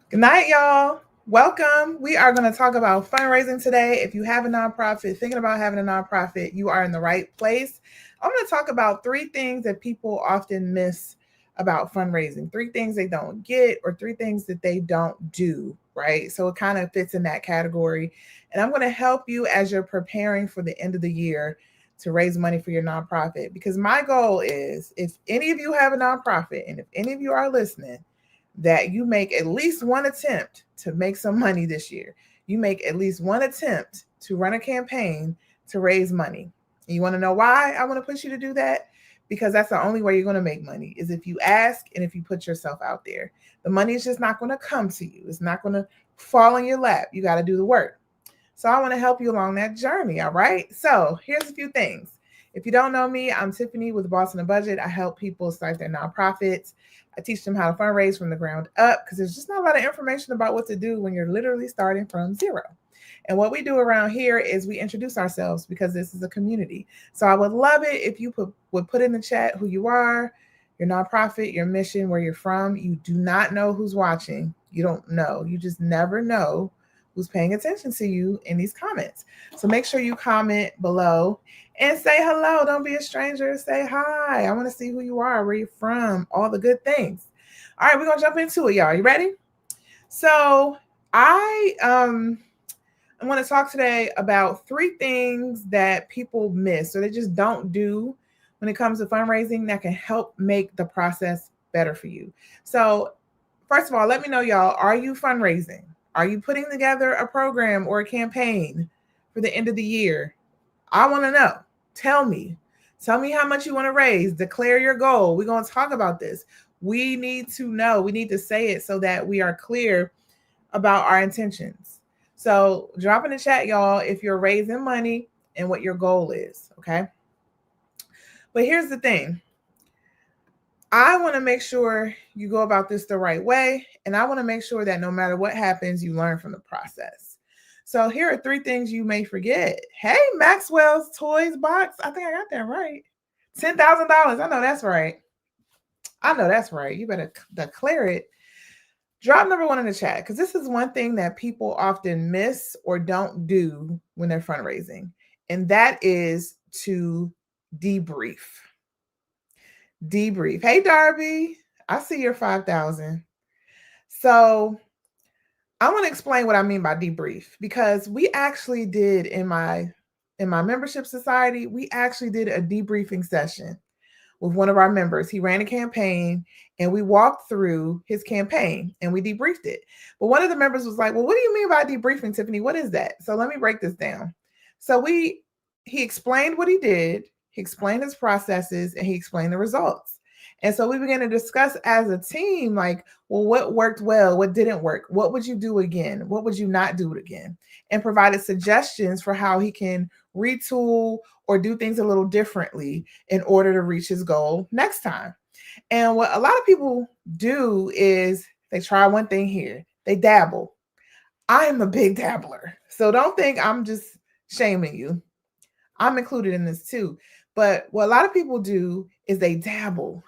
Good night, y'all. Welcome. We are going to talk about fundraising today. If you have a nonprofit, thinking about having a nonprofit, you are in the right place. I'm going to talk about three things that people often miss about fundraising, three things they don't get, or three things that they don't do, right? So it kind of fits in that category. And I'm going to help you as you're preparing for the end of the year to raise money for your nonprofit. Because my goal is if any of you have a nonprofit and if any of you are listening, that you make at least one attempt to make some money this year. You make at least one attempt to run a campaign to raise money. And you want to know why I want to push you to do that? Because that's the only way you're going to make money is if you ask and if you put yourself out there. The money is just not going to come to you. It's not going to fall in your lap. You got to do the work. So I want to help you along that journey. All right. So here's a few things. If you don't know me, I'm Tiffany with Boss on a Budget. I help people start their nonprofits. I teach them how to fundraise from the ground up because there's just not a lot of information about what to do when you're literally starting from zero. And what we do around here is we introduce ourselves because this is a community. So I would love it if you would put in the chat who you are, your nonprofit, your mission, where you're from. You do not know who's watching. You don't know. You just never know who's paying attention to you in these comments. So make sure you comment below and say hello. Don't be a stranger. Say hi. I want to see who you are, where you're from, all the good things. All right, we're gonna jump into it, y'all. You ready? So I want to talk today about three things that people miss or they just don't do when it comes to fundraising that can help make the process better for you. So, first of all, let me know, y'all, are you fundraising? Are you putting together a program or a campaign for the end of the year? I want to know. Tell me. Tell me how much you want to raise. Declare your goal. We're going to talk about this. We need to know. We need to say it so that we are clear about our intentions. So drop in the chat, y'all, if you're raising money and what your goal is. Okay. But here's the thing. I want to make sure you go about this the right way. And I want to make sure that no matter what happens, you learn from the process. So here are three things you may forget. Hey, Maxwell's Toys box. I think I got that right. $10,000. I know that's right. I know that's right. You better declare it. Drop number one in the chat because this is one thing that people often miss or don't do when they're fundraising, and that is to debrief. Debrief. Hey, Darby, I see your 5,000. So I want to explain what I mean by debrief because we actually did in my membership society, we actually did a debriefing session with one of our members. He ran a campaign and we walked through his campaign and we debriefed it. But one of the members was like, "Well, what do you mean by debriefing, Tiffany? What is that?" So let me break this down. So he explained what he did, he explained his processes, and he explained the results. And so we began to discuss as a team, like, well, what worked well, what didn't work, what would you do again, what would you not do it again, and provided suggestions for how he can retool or do things a little differently in order to reach his goal next time. And what a lot of people do is they try one thing here, they dabble. I am a big dabbler. So don't think I'm just shaming you. I'm included in this too. But what a lot of people do is they dabble.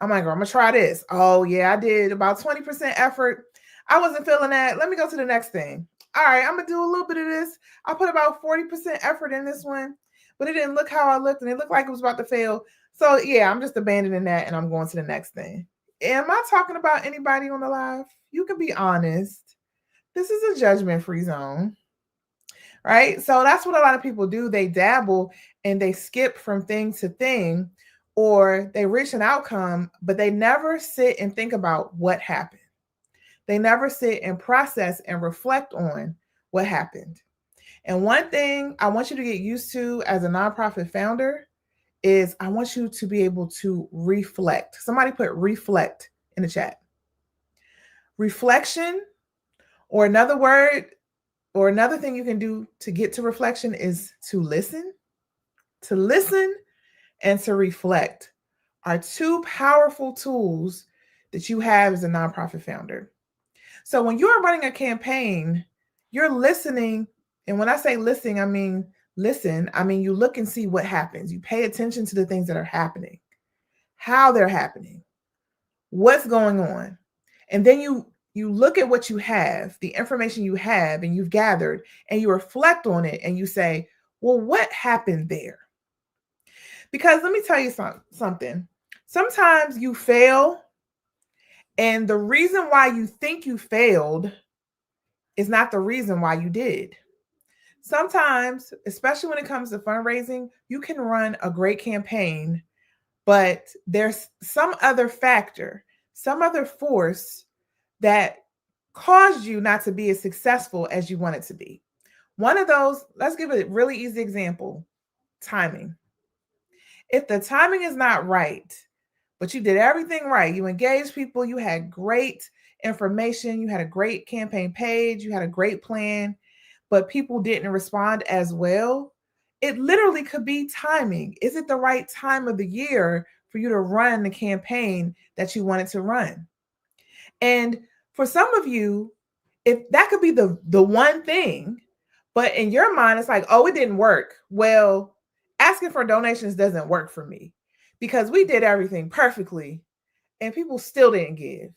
I'm like, I'm gonna try this. Oh yeah, I did about 20% effort. I wasn't feeling that. Let me go to the next thing. All right, I'm gonna do a little bit of this. I put about 40% effort in this one, but it didn't look how I looked, and it looked like it was about to fail. So yeah, I'm just abandoning that and I'm going to the next thing. Am I talking about anybody on the live? You can be honest. This is a judgment-free zone, right? So that's what a lot of people do. They dabble and they skip from thing to thing, or they reach an outcome, but they never sit and think about what happened. They never sit and process and reflect on what happened. And one thing I want you to get used to as a nonprofit founder is I want you to be able to reflect. Somebody put reflect in the chat. Reflection, or another word, or another thing you can do to get to reflection is to listen. To listen and to reflect are two powerful tools that you have as a nonprofit founder. So when you're running a campaign, you're listening. And when I say listening, I mean listen. I mean, you look and see what happens. You pay attention to the things that are happening, how they're happening, what's going on. And then you you look at what you have, the information you have and you've gathered, and you reflect on it and you say, well, what happened there? Because let me tell you something. Sometimes you fail, and the reason why you think you failed is not the reason why you did. Sometimes, especially when it comes to fundraising, you can run a great campaign, but there's some other factor, some other force that caused you not to be as successful as you want it to be. One of those, let's give a really easy example: timing. If the timing is not right, but you did everything right, you engaged people, you had great information, you had a great campaign page, you had a great plan, but people didn't respond as well, it literally could be timing. Is it the right time of the year for you to run the campaign that you wanted to run? And for some of you, if that could be the one thing, but in your mind it's like, oh, it didn't work. Well, asking for donations doesn't work for me because we did everything perfectly and people still didn't give.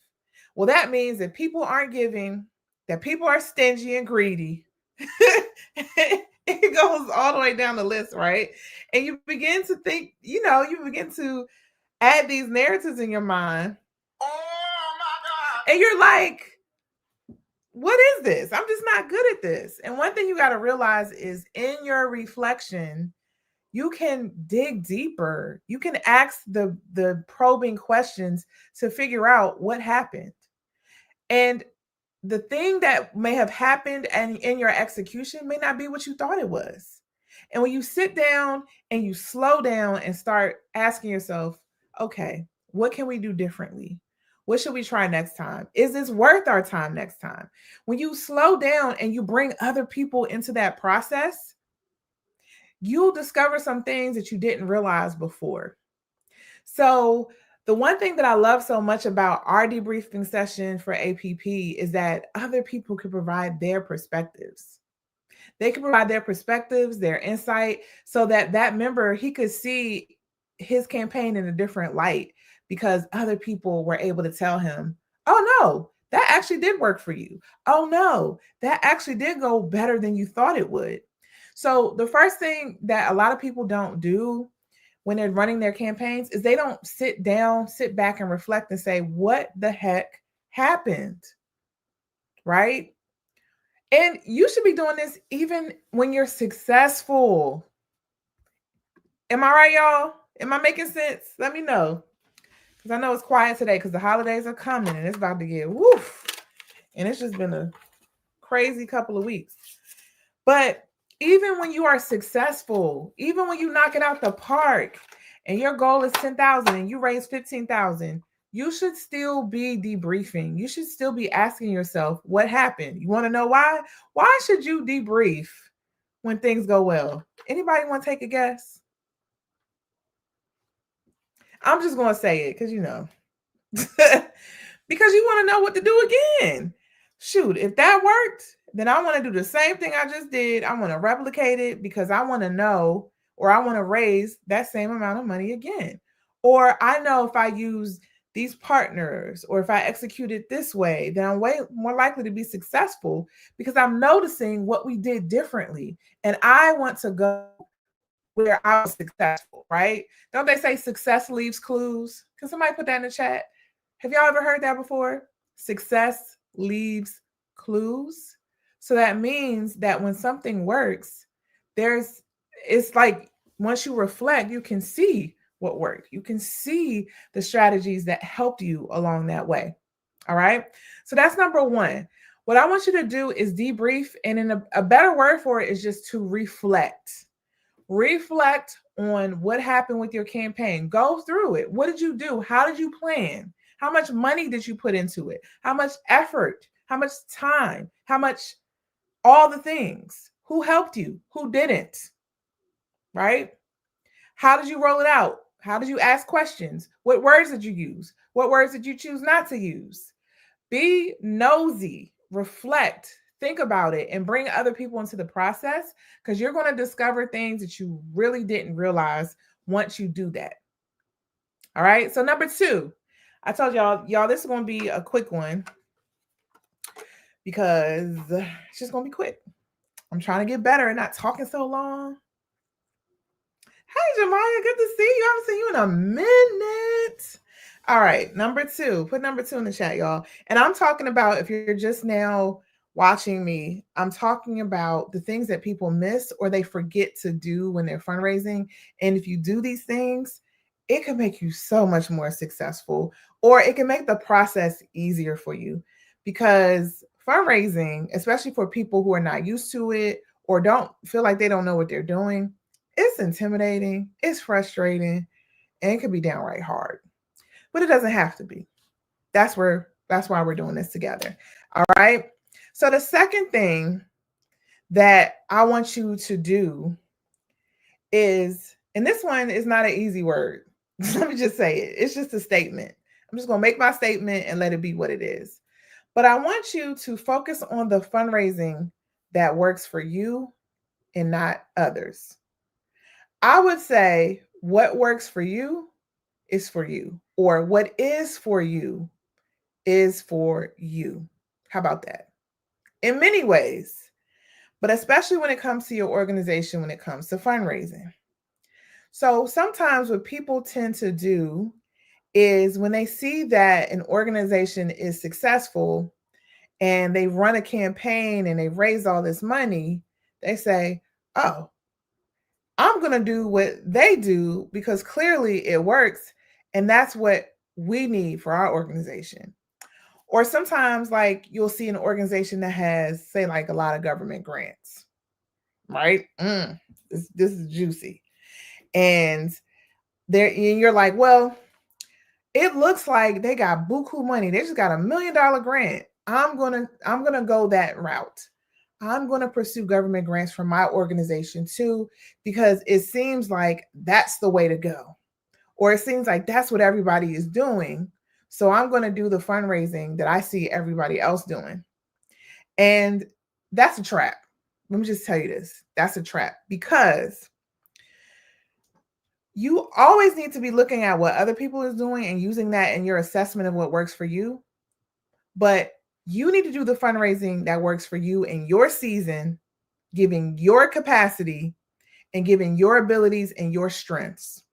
Well, that means that people aren't giving, that people are stingy and greedy. It goes all the way down the list, right? And you begin to think, you begin to add these narratives in your mind. Oh my God. And you're like, what is this? I'm just not good at this. And one thing you got to realize is in your reflection, you can dig deeper. You can ask the probing questions to figure out what happened. And the thing that may have happened and in your execution may not be what you thought it was. And when you sit down and you slow down and start asking yourself, okay, what can we do differently? What should we try next time? Is this worth our time next time? When you slow down and you bring other people into that process, you'll discover some things that you didn't realize before. So the one thing that I love so much about our debriefing session for APP is that other people can provide their perspectives. They can provide their perspectives, their insight, so that that member, he could see his campaign in a different light because other people were able to tell him, oh no, that actually did work for you. Oh no, that actually did go better than you thought it would. So the first thing that a lot of people don't do when they're running their campaigns is they don't sit down, sit back and reflect and say, what the heck happened? Right? And you should be doing this even when you're successful. Am I right, y'all? Am I making sense? Let me know. Because I know it's quiet today because the holidays are coming and it's about to get woof. And it's just been a crazy couple of weeks. But even when you are successful, even when you knock it out the park and your goal is 10,000 and you raise 15,000, you should still be debriefing. You should still be asking yourself what happened. You want to know why? Why should you debrief when things go well? Anybody want to take a guess? I'm just going to say it because because you want to know what to do again. Shoot, if that worked, then I want to do the same thing I just did. I want to replicate it because I want to know, or I want to raise that same amount of money again. Or I know if I use these partners or if I execute it this way, then I'm way more likely to be successful because I'm noticing what we did differently. And I want to go where I was successful, right? Don't they say success leaves clues? Can somebody put that in the chat? Have y'all ever heard that before? Success leaves clues. So that means that when something works, it's like once you reflect, you can see what worked. You can see the strategies that helped you along that way. All right. So that's number one. What I want you to do is debrief. And in a better word for it is just to reflect. Reflect on what happened with your campaign. Go through it. What did you do? How did you plan? How much money did you put into it? How much effort? How much time? How much all the things? Who helped you? Who didn't? Right? How did you roll it out? How did you ask questions? What words did you use? What words did you choose not to use? Be nosy, reflect, think about it, and bring other people into the process because you're going to discover things that you really didn't realize once you do that. All right. So number two, I told y'all, this is going to be a quick one. because it's just going to be quick. I'm trying to get better and not talking so long. Hey, Jemiah, good to see you. I haven't seen you in a minute. All right, number 2. Put number 2 in the chat, y'all. And I'm talking about, if you're just now watching me, I'm talking about the things that people miss or they forget to do when they're fundraising. And if you do these things, it can make you so much more successful, or it can make the process easier for you, because fundraising, especially for people who are not used to it or don't feel like they don't know what they're doing, it's intimidating, it's frustrating, and it can be downright hard. But it doesn't have to be. That's why we're doing this together. All right. So the second thing that I want you to do is, and this one is not an easy word. Let me just say it. It's just a statement. I'm just going to make my statement and let it be what it is. But I want you to focus on the fundraising that works for you and not others. I would say what works for you is for you, or what is for you is for you. How about that? In many ways, but especially when it comes to your organization, when it comes to fundraising. So sometimes what people tend to do is when they see that an organization is successful and they run a campaign and they raise all this money, they say, oh, I'm going to do what they do because clearly it works. And that's what we need for our organization. Or sometimes, like, you'll see an organization that has, say, like a lot of government grants, right? This is juicy. And you're like, well, it looks like they got buku money. They just got $1 million grant. I'm gonna go that route. I'm gonna pursue government grants for my organization too, because it seems like that's the way to go. Or it seems like that's what everybody is doing. So I'm gonna do the fundraising that I see everybody else doing. And that's a trap. Let me just tell you this. That's a trap, because you always need to be looking at what other people is doing and using that in your assessment of what works for you. But you need to do the fundraising that works for you in your season, giving your capacity and giving your abilities and your strengths.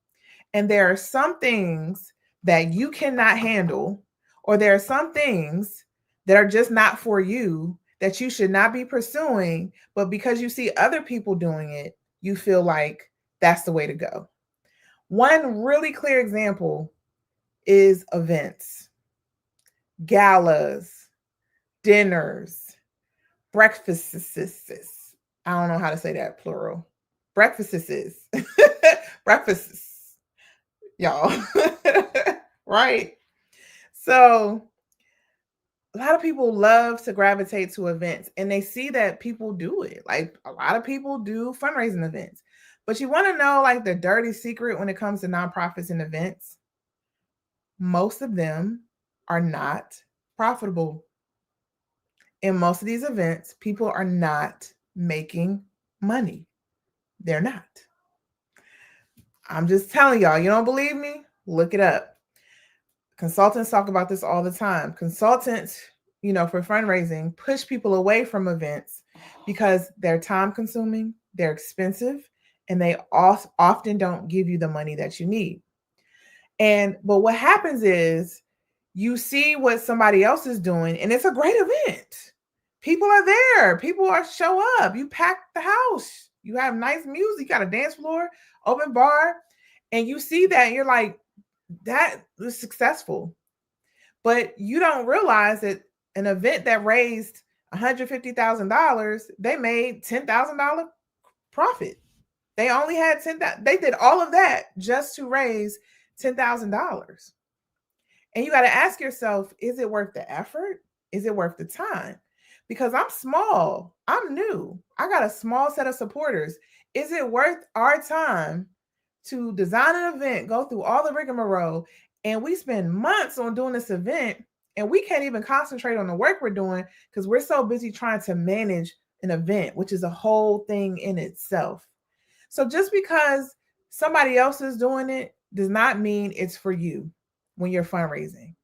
And there are some things that you cannot handle, or there are some things that are just not for you that you should not be pursuing. But because you see other people doing it, you feel like that's the way to go. One really clear example is events, galas, dinners, breakfasts. I don't know how to say that plural. Breakfasts. Breakfasts, y'all. Right? So a lot of people love to gravitate to events, and they see that people do it. Like, a lot of people do fundraising events. But you want to know, like, the dirty secret when it comes to nonprofits and events? Most of them are not profitable. In most of these events, people are not making money. They're not. I'm just telling y'all, you don't believe me? Look it up. Consultants talk about this all the time. Consultants, for fundraising, push people away from events because they're time consuming, they're expensive, and they often don't give you the money that you need. But what happens is you see what somebody else is doing, and it's a great event. People are there. People show up. You pack the house. You have nice music. You got a dance floor, open bar, and you see that, and you're like, that was successful. But you don't realize that an event that raised $150,000, they made $10,000 profit. They only had $10,000. They did all of that just to raise $10,000. And you got to ask yourself, is it worth the effort? Is it worth the time? Because I'm small, I'm new, I got a small set of supporters. Is it worth our time to design an event, go through all the rigmarole, and we spend months on doing this event, and we can't even concentrate on the work we're doing because we're so busy trying to manage an event, which is a whole thing in itself. So just because somebody else is doing it does not mean it's for you when you're fundraising.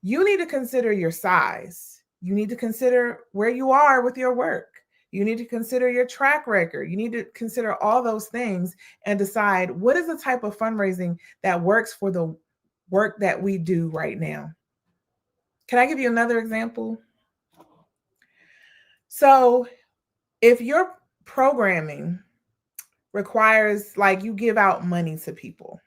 You need to consider your size. You need to consider where you are with your work. You need to consider your track record. You need to consider all those things and decide what is the type of fundraising that works for the work that we do right now. Can I give you another example? So, if your programming requires, like, you give out money to people,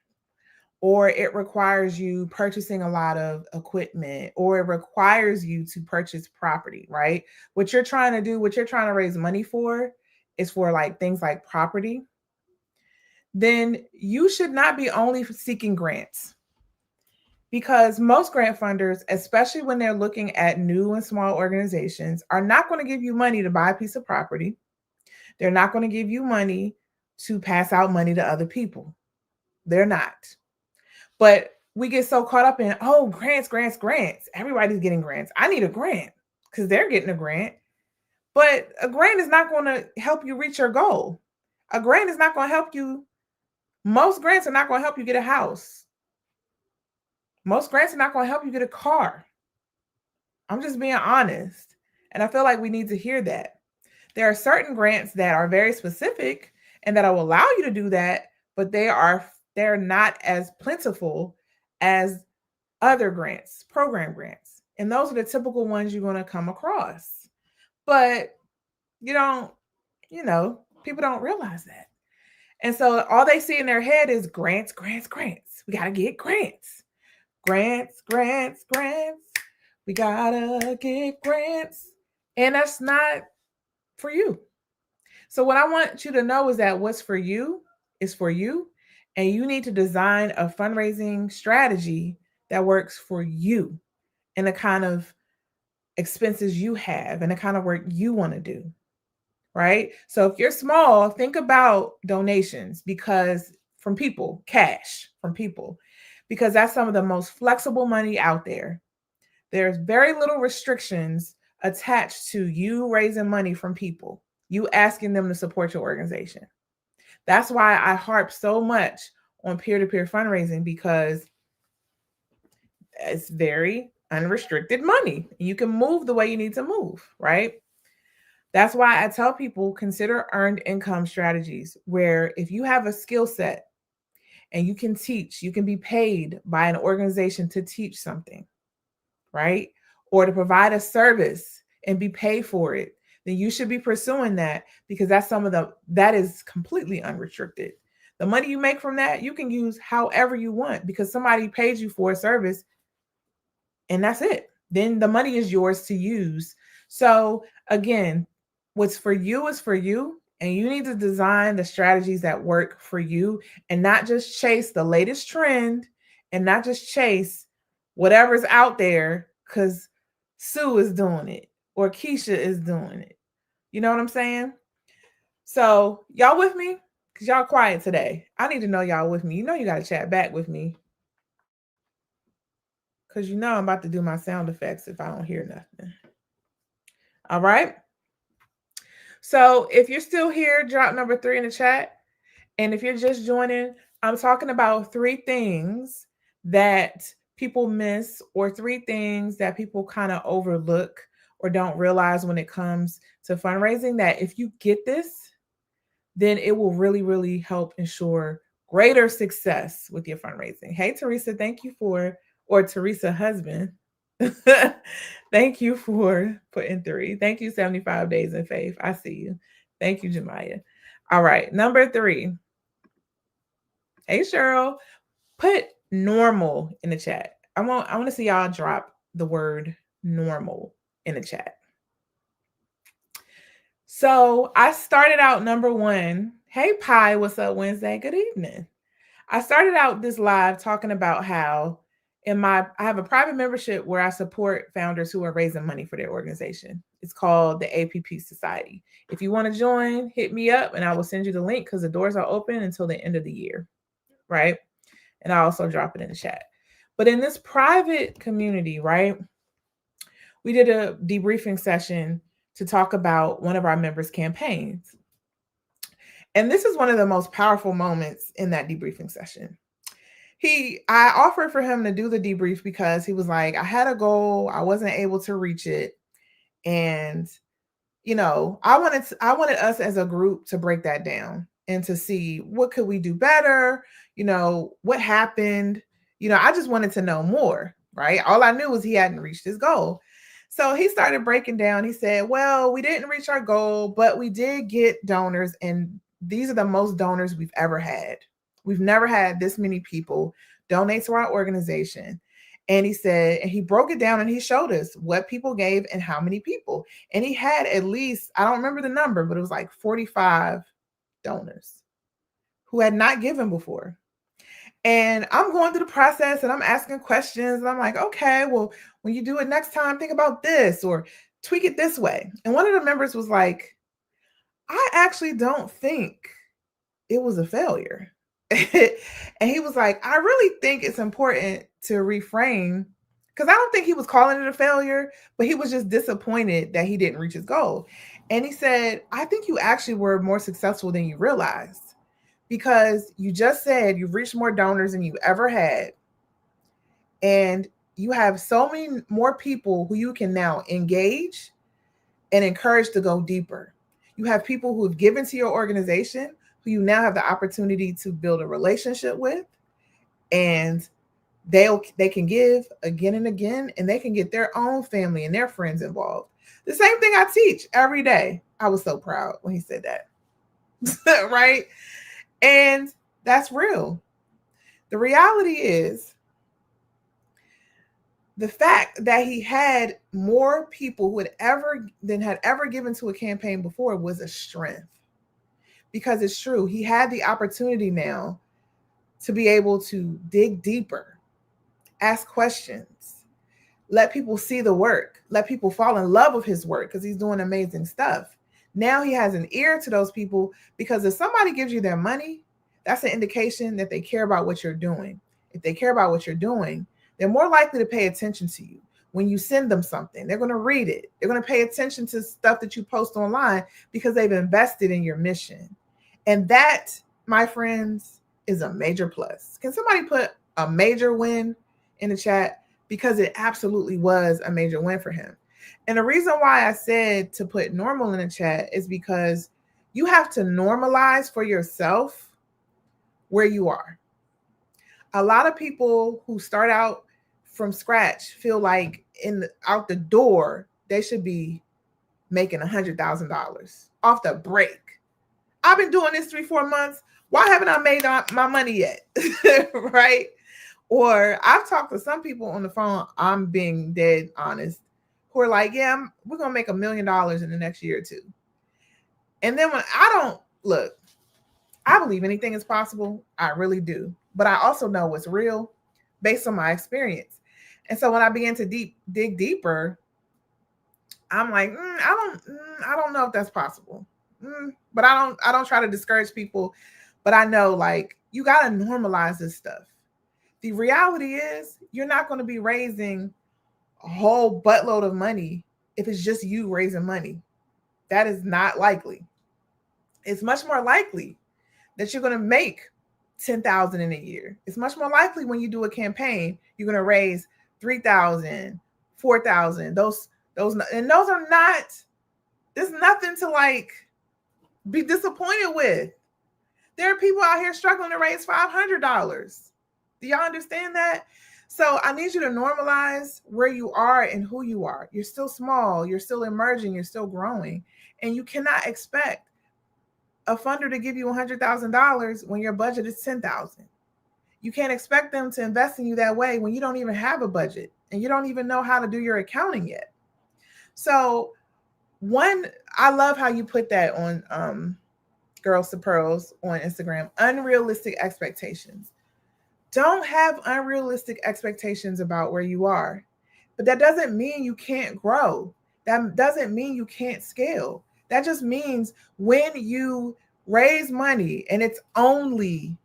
or it requires you purchasing a lot of equipment, or it requires you to purchase property, right? What you're trying to do, what you're trying to raise money for, is for like things like property. Then you should not be only seeking grants, because most grant funders, especially when they're looking at new and small organizations, are not going to give you money to buy a piece of property. They're not going to give you money to pass out money to other people. They're not. But we get so caught up in, oh, grants, grants, grants. Everybody's getting grants. I need a grant because they're getting a grant. But a grant is not going to help you reach your goal. A grant is not going to help you. Most grants are not going to help you get a house. Most grants are not going to help you get a car. I'm just being honest. And I feel like we need to hear that. There are certain grants that are very specific and that will allow you to do that, but they're not as plentiful as other grants, program grants. And those are the typical ones you're going to come across. But people don't realize that. And so all they see in their head is grants, grants, grants. We got to get grants. Grants, grants, grants. We got to get grants. And that's not for you. So what I want you to know is that what's for you is for you. And you need to design a fundraising strategy that works for you and the kind of expenses you have and the kind of work you want to do. Right? So if you're small, think about donations, because from people, cash from people, because that's some of the most flexible money out there. There's very little restrictions attached to you raising money from people, you asking them to support your organization. That's why I harp so much on peer-to-peer fundraising, because it's very unrestricted money. You can move the way you need to move, right? That's why I tell people, consider earned income strategies, where if you have a skill set and you can teach, you can be paid by an organization to teach something, right? Or to provide a service and be paid for it, then you should be pursuing that, because that is completely unrestricted. The money you make from that, you can use however you want, because somebody paid you for a service and that's it. Then the money is yours to use. So again, what's for you is for you, and you need to design the strategies that work for you, and not just chase the latest trend, and not just chase whatever's out there because Sue is doing it or Keisha is doing it. You know what I'm saying? So y'all with me? Because y'all quiet today. I need to know y'all with me. You know you got to chat back with me, because I'm about to do my sound effects if I don't hear nothing. All right. So if you're still here, drop number 3 in the chat. And if you're just joining, I'm talking about 3 things that people miss, or 3 things that people kind of overlook or don't realize when it comes to fundraising, that if you get this, then it will really, really help ensure greater success with your fundraising. Hey, Teresa, thank you or Teresa husband. Thank you for putting 3. Thank you, 75 Days in Faith. I see you. Thank you, Jemiah. All right, number 3. Hey, Cheryl, put normal in the chat. I want to see y'all drop the word normal in the chat. So I started out number 1. Hey, Pi, what's up, Wednesday? Good evening. I started out this live talking about how I have a private membership where I support founders who are raising money for their organization. It's called the APP Society. If you want to join, hit me up and I will send you the link, because the doors are open until the end of the year, right? And I'll also drop it in the chat. But in this private community, right, we did a debriefing session to talk about one of our members' campaigns. And this is one of the most powerful moments in that debriefing session. I offered for him to do the debrief because he was like, I had a goal, I wasn't able to reach it. And I wanted us as a group to break that down and to see what could we do better, what happened. I just wanted to know more, right? All I knew was he hadn't reached his goal. So he started breaking down. He said, well, we didn't reach our goal, but we did get donors, and these are the most donors we've ever had. We've never had this many people donate to our organization. And he said, and he broke it down and he showed us what people gave and how many people. And he had at least, I don't remember the number, but it was like 45 donors who had not given before. And I'm going through the process and I'm asking questions. And I'm like, okay, well, when you do it next time, think about this or tweak it this way. And one of the members was like, I actually don't think it was a failure. And he was like, I really think it's important to reframe, because I don't think he was calling it a failure, but he was just disappointed that he didn't reach his goal. And he said, I think you actually were more successful than you realized, because you just said you've reached more donors than you ever had. And you have so many more people who you can now engage and encourage to go deeper. You have people who have given to your organization who you now have the opportunity to build a relationship with, and they can give again and again, and they can get their own family and their friends involved. The same thing I teach every day. I was so proud when he said that. Right? And that's real. The reality is the fact that he had more people who had ever given to a campaign before was a strength, because it's true. He had the opportunity now to be able to dig deeper, ask questions, let people see the work, let people fall in love with his work, because he's doing amazing stuff. Now he has an ear to those people, because if somebody gives you their money, that's an indication that they care about what you're doing. If they care about what you're doing, they're more likely to pay attention to you. When you send them something, they're going to read it. They're going to pay attention to stuff that you post online, because they've invested in your mission. And that, my friends, is a major plus. Can somebody put a major win in the chat? Because it absolutely was a major win for him. And the reason why I said to put normal in the chat is because you have to normalize for yourself where you are. A lot of people who start out from scratch feel like out the door, they should be making $100,000 off the break. I've been doing this 3-4 months. Why haven't I made my money yet? Right? Or I've talked to some people on the phone, I'm being dead honest, who are like, yeah, we're going to make $1 million in the next year or two. And then when I believe anything is possible. I really do. But I also know what's real based on my experience. And so when I began to dig deeper, I'm like, I don't know if that's possible. But I don't try to discourage people. But I know, like, you got to normalize this stuff. The reality is you're not going to be raising a whole buttload of money if it's just you raising money. That is not likely. It's much more likely that you're going to make $10,000 in a year. It's much more likely when you do a campaign, you're going to raise $3,000, $4,000. Those are not. There's nothing to like be disappointed with. There are people out here struggling to raise $500. Do y'all understand that? So I need you to normalize where you are and who you are. You're still small. You're still emerging. You're still growing. And you cannot expect a funder to give you $100,000 when your budget is $10,000. You can't expect them to invest in you that way when you don't even have a budget and you don't even know how to do your accounting yet. So I love how you put that on Girls to Pearls on Instagram, unrealistic expectations. Don't have unrealistic expectations about where you are, but that doesn't mean you can't grow. That doesn't mean you can't scale. That just means when you raise money and it's only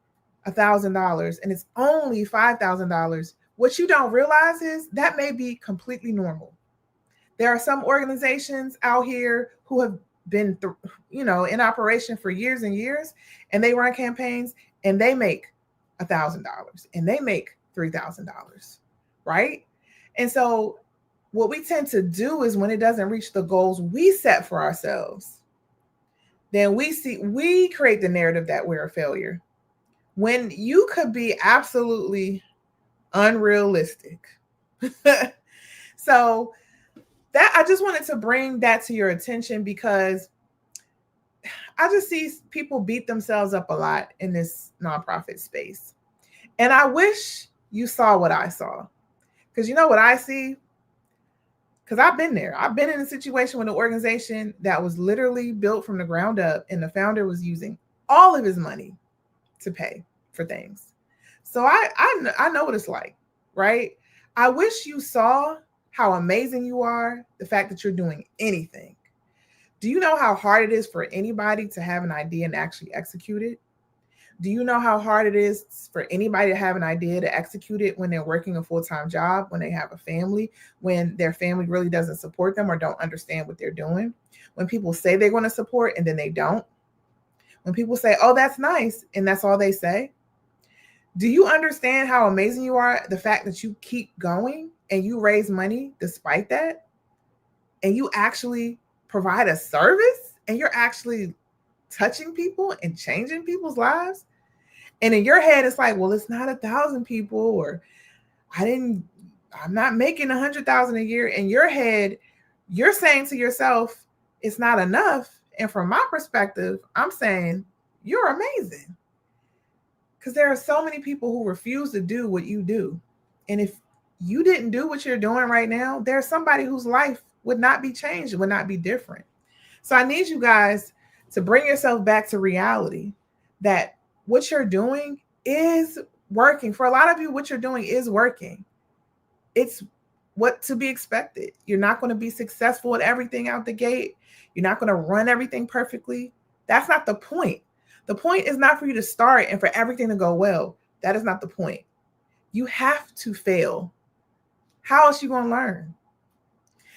$1,000 and it's only $5,000, what you don't realize is that may be completely normal. There are some organizations out here who have been, in operation for years and years, and they run campaigns and they make $1,000 and they make $3,000, right? And so what we tend to do is when it doesn't reach the goals we set for ourselves, then we create the narrative that we're a failure. When you could be absolutely unrealistic. So that I just wanted to bring that to your attention because I just see people beat themselves up a lot in this nonprofit space. And I wish you saw what I saw. Because you know what I see? Because I've been there. I've been in a situation with an organization that was literally built from the ground up, and the founder was using all of his money to pay for things. So I know what it's like, right? I wish you saw how amazing you are, the fact that you're doing anything. Do you know how hard it is for anybody to have an idea and actually execute it? Do you know how hard it is for anybody to have an idea to execute it when they're working a full-time job, when they have a family, when their family really doesn't support them or don't understand what they're doing? When people say they're going to support and then they don't? When people say, oh, that's nice, and that's all they say? Do you understand how amazing you are? The fact that you keep going and you raise money despite that, and you actually provide a service, and you're actually touching people and changing people's lives. And in your head, it's like, well, it's not 1,000 people, or I'm not making 100,000 a year. In your head, you're saying to yourself, it's not enough. And from my perspective, I'm saying you're amazing. Because there are so many people who refuse to do what you do. And if you didn't do what you're doing right now, there's somebody whose life would not be changed, would not be different. So I need you guys to bring yourself back to reality, that what you're doing is working. For a lot of you, what you're doing is working. It's what to be expected. You're not going to be successful at everything out the gate. You're not going to run everything perfectly. That's not the point. The point is not for you to start and for everything to go well. That is not the point. You have to fail. How else are you going to learn?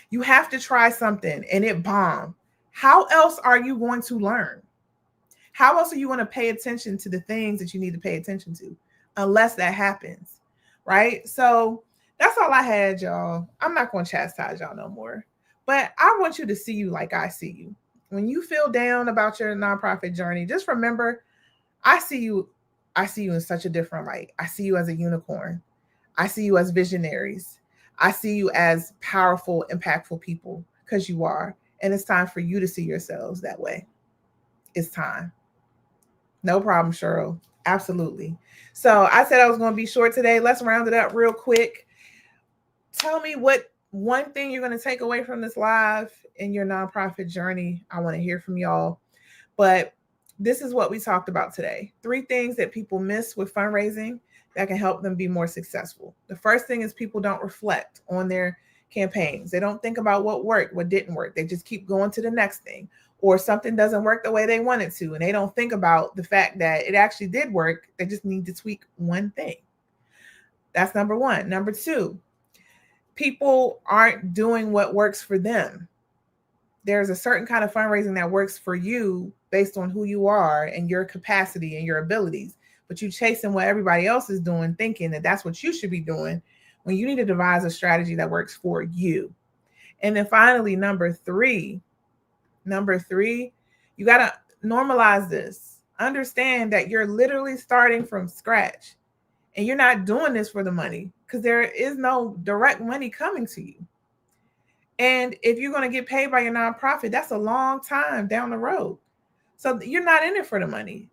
You have to try something and it bombed. How else are you going to learn? How else are you going to pay attention to the things that you need to pay attention to unless that happens, right? So that's all I had, y'all. I'm not going to chastise y'all no more, but I want you to see you like I see you. When you feel down about your nonprofit journey, just remember, I see you in such a different light. I see you as a unicorn. I see you as visionaries. I see you as powerful, impactful people, because you are. And it's time for you to see yourselves that way. It's time. No problem, Cheryl. Absolutely. So I said I was going to be short today. Let's round it up real quick. Tell me what one thing you're going to take away from this live in your nonprofit journey. I want to hear from y'all. But this is what we talked about today. 3 things that people miss with fundraising that can help them be more successful. The first thing is people don't reflect on their campaigns. They don't think about what worked, what didn't work. They just keep going to the next thing, or something doesn't work the way they want it to. And they don't think about the fact that it actually did work. They just need to tweak one thing. That's number 1. Number 2, people aren't doing what works for them. There's a certain kind of fundraising that works for you based on who you are and your capacity and your abilities. But you chasing what everybody else is doing, thinking that that's what you should be doing, when you need to devise a strategy that works for you. And then finally, number three, you got to normalize this. Understand that you're literally starting from scratch, and you're not doing this for the money, because there is no direct money coming to you. And if you're going to get paid by your nonprofit, that's a long time down the road. So you're not in it for the money.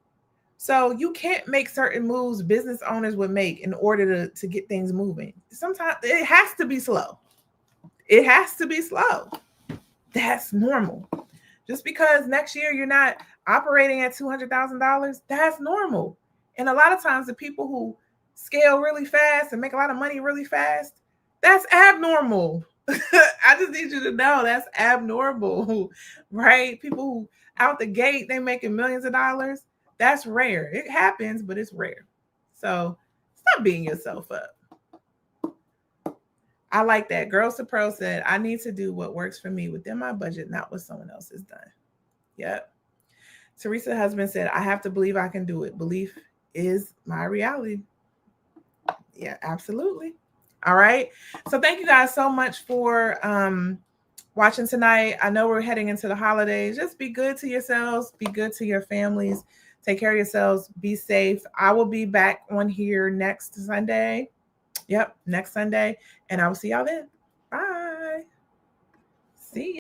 So you can't make certain moves business owners would make in order to get things moving. Sometimes it has to be slow. It has to be slow. That's normal. Just because next year you're not operating at $200,000, that's normal. And a lot of times the people who scale really fast and make a lot of money really fast, that's abnormal. I just need you to know that's abnormal, right? People who out the gate, they making millions of dollars. That's rare. It happens, but it's rare. So stop beating yourself up. I like that. Girls to Pro said, I need to do what works for me within my budget, not what someone else has done. Yep. Teresa Husband said, I have to believe I can do it. Belief is my reality. Yeah, absolutely. All right. So thank you guys so much for watching tonight. I know we're heading into the holidays. Just be good to yourselves, be good to your families, take care of yourselves, be safe. I will be back on here next Sunday. Yep, next Sunday. And I will see y'all then. Bye. See ya.